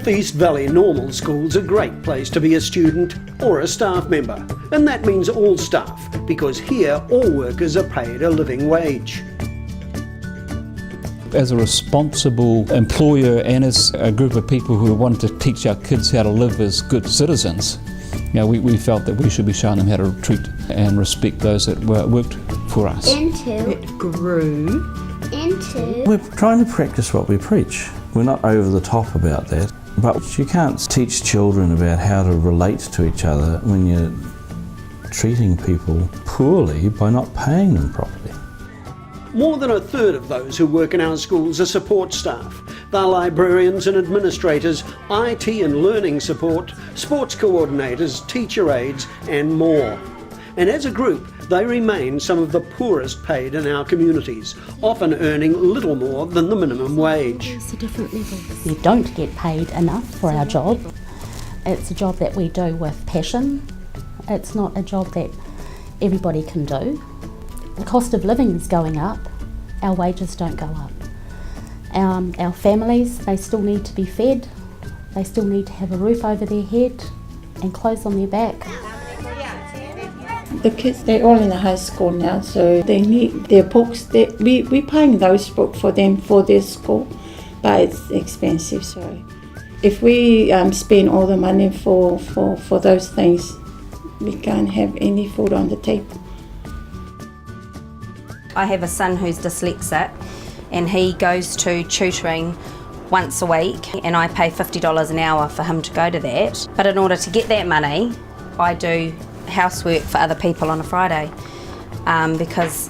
North East Valley Normal School's a great place to be a student or a staff member, and that means all staff, because here all workers are paid a living wage. As a responsible employer and as a group of people who want to teach our kids how to live as good citizens, we felt that we should be showing them how to treat and respect those that worked for us. It grew into... We're trying to practice what we preach. We're not over the top about that, but you can't teach children about how to relate to each other when you're treating people poorly by not paying them properly. More than a third of those who work in our schools are support staff. They're librarians and administrators, IT and learning support, sports coordinators, teacher aides and more. And as a group, they remain some of the poorest paid in our communities, often earning little more than the minimum wage. It's a different level. We don't get paid enough for our job. It's a job that we do with passion. It's not a job that everybody can do. The cost of living is going up, our wages don't go up. Our families, they still need to be fed, they still need to have a roof over their head and clothes on their back. The kids, they're all in the high school now, so they need their books. We're paying those books for them for their school, but it's expensive. So if we spend all the money for those things, we can't have any food on the table. I have a son who's dyslexic and he goes to tutoring once a week and I pay $50 an hour for him to go to that. But in order to get that money, I do housework for other people on a Friday because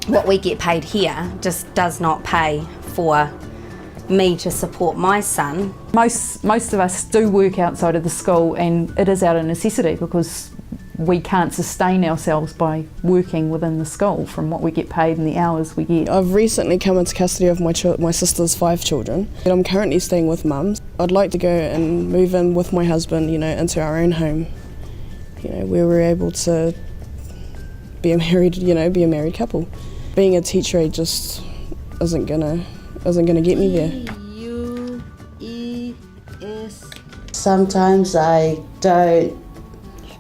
what we get paid here just does not pay for me to support my son. Most of us do work outside of the school, and it is out of necessity because we can't sustain ourselves by working within the school from what we get paid and the hours we get. I've recently come into custody of my sister's 5 children. I'm currently staying with mum. I'd like to go and move in with my husband, into our own home, where we're able to be a married couple. Being a teacher aide just isn't gonna get me there. Sometimes I don't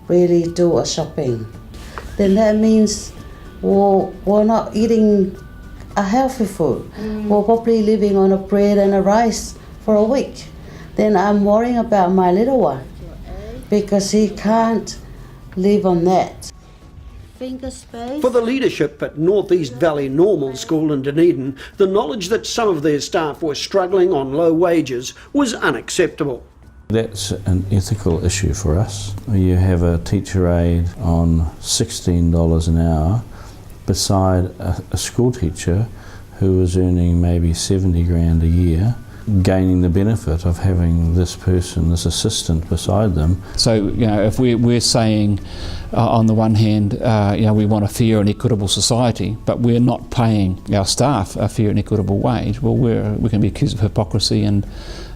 really do a shopping. Then that means we're not eating a healthy food. We're probably living on a bread and a rice for a week. Then I'm worrying about my little one because he can't live on that. For the leadership at North East Valley Normal School in Dunedin, the knowledge that some of their staff were struggling on low wages was unacceptable. That's an ethical issue for us. You have a teacher aide on $16 an hour beside a school teacher who is earning maybe 70 grand a year, gaining the benefit of having this person, this assistant beside them. So, if we're saying on the one hand, we want a fair and equitable society, but we're not paying our staff a fair and equitable wage, well, we can be accused of hypocrisy and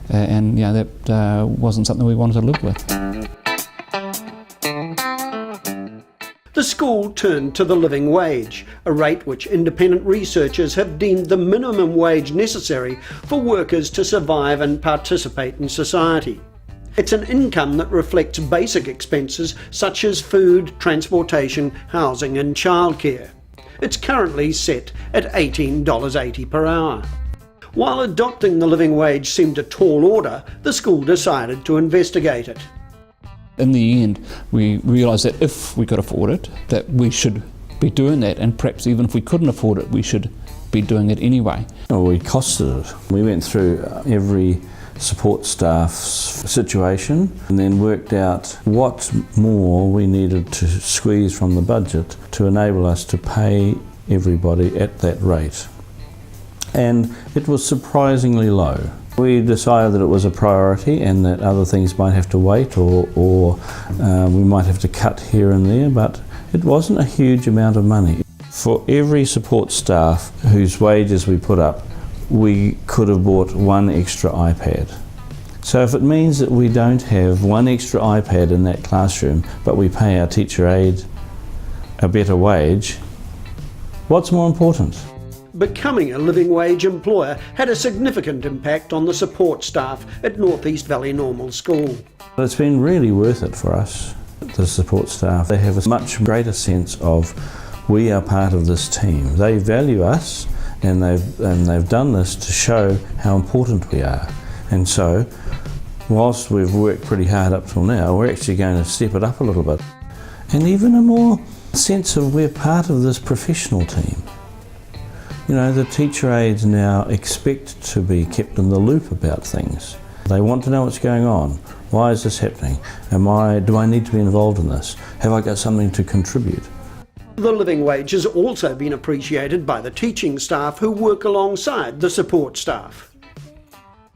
that wasn't something we wanted to live with. The school turned to the living wage, a rate which independent researchers have deemed the minimum wage necessary for workers to survive and participate in society. It's an income that reflects basic expenses such as food, transportation, housing and childcare. It's currently set at $18.80 per hour. While adopting the living wage seemed a tall order, the school decided to investigate it. In the end, we realised that if we could afford it, that we should be doing that, and perhaps even if we couldn't afford it, we should be doing it anyway. Well, we costed it. We went through every support staff's situation and then worked out what more we needed to squeeze from the budget to enable us to pay everybody at that rate. And it was surprisingly low. We decided that it was a priority and that other things might have to wait or we might have to cut here and there, but it wasn't a huge amount of money. For every support staff whose wages we put up, we could have bought 1 extra iPad. So if it means that we don't have 1 extra iPad in that classroom, but we pay our teacher aide a better wage, what's more important? Becoming a living wage employer had a significant impact on the support staff at North East Valley Normal School. It's been really worth it for us, the support staff. They have a much greater sense of we are part of this team. They value us, and they've done this to show how important we are. And so, whilst we've worked pretty hard up till now, we're actually going to step it up a little bit. And even a more sense of we're part of this professional team. You know, the teacher aides now expect to be kept in the loop about things. They want to know what's going on. Why is this happening? Do I need to be involved in this? Have I got something to contribute? The living wage has also been appreciated by the teaching staff who work alongside the support staff.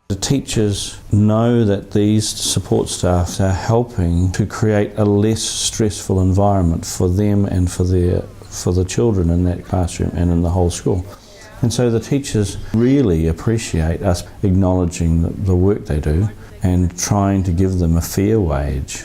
The teachers know that these support staff are helping to create a less stressful environment for them and for the children in that classroom and in the whole school. And so the teachers really appreciate us acknowledging the work they do and trying to give them a fair wage.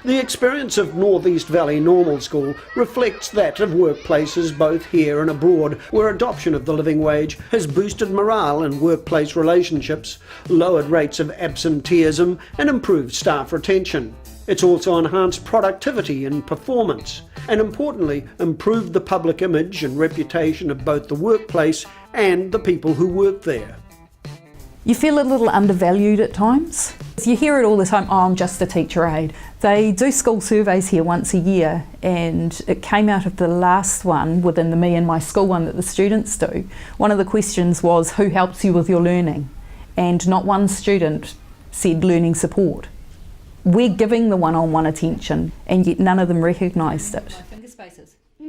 The experience of North East Valley Normal School reflects that of workplaces both here and abroad, where adoption of the living wage has boosted morale in workplace relationships, lowered rates of absenteeism and improved staff retention. It's also enhanced productivity and performance, and importantly, improved the public image and reputation of both the workplace and the people who work there. You feel a little undervalued at times. You hear it all the time, oh, I'm just a teacher aide. They do school surveys here once a year, and it came out of the last one within the Me and My School one that the students do. One of the questions was, who helps you with your learning? And not one student said learning support. We're giving the one-on-one attention, and yet none of them recognised it.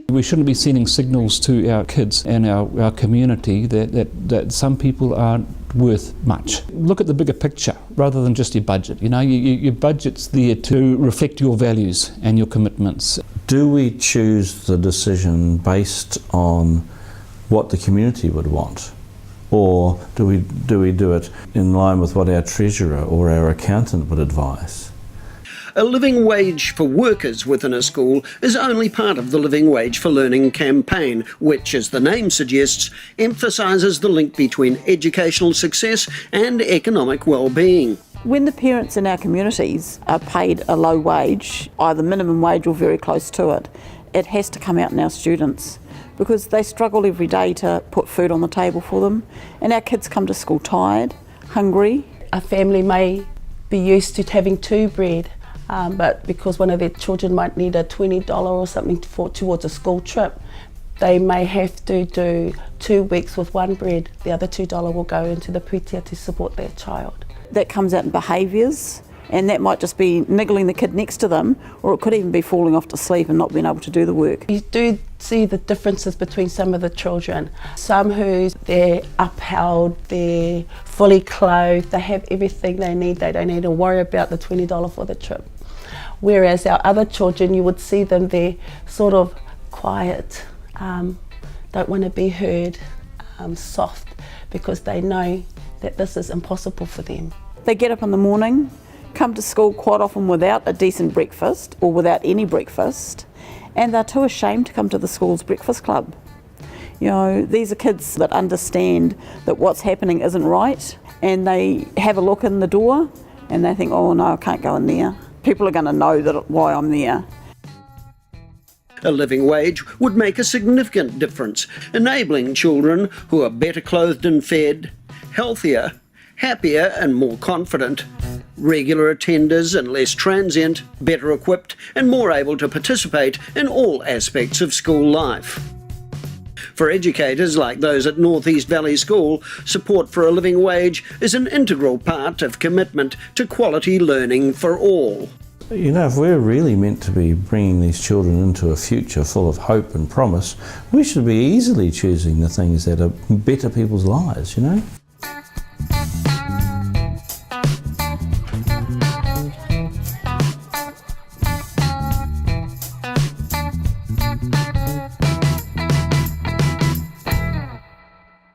We shouldn't be sending signals to our kids and our community that some people aren't worth much. Look at the bigger picture rather than just your budget. You know, your budget's there to reflect your values and your commitments. Do we choose the decision based on what the community would want? Or do we do it in line with what our treasurer or our accountant would advise? A living wage for workers within a school is only part of the Living Wage for Learning campaign, which, as the name suggests, emphasises the link between educational success and economic well-being. When the parents in our communities are paid a low wage, either minimum wage or very close to it, it has to come out in our students, because they struggle every day to put food on the table for them, and our kids come to school tired, hungry. A family may be used to having 2 bread, but because one of their children might need a $20 or something towards a school trip, they may have to do 2 weeks with 1 bread. The other $2 will go into the pūtea to support their child. That comes out in behaviours, and that might just be niggling the kid next to them, or it could even be falling off to sleep and not being able to do the work. You do see the differences between some of the children. Some they're upheld, they're fully clothed, they have everything they need, they don't need to worry about the $20 for the trip. Whereas our other children, you would see them, they're sort of quiet, don't want to be heard, soft, because they know that this is impossible for them. They get up in the morning, come to school quite often without a decent breakfast or without any breakfast, and they're too ashamed to come to the school's breakfast club. You know, these are kids that understand that what's happening isn't right, and they have a look in the door and they think, oh no, I can't go in there. People are going to know why I'm there. A living wage would make a significant difference, enabling children who are better clothed and fed, healthier, happier and more confident, regular attenders and less transient, better equipped and more able to participate in all aspects of school life. For educators like those at North East Valley School, support for a living wage is an integral part of commitment to quality learning for all. You know, if we're really meant to be bringing these children into a future full of hope and promise, we should be easily choosing the things that are better people's lives, you know?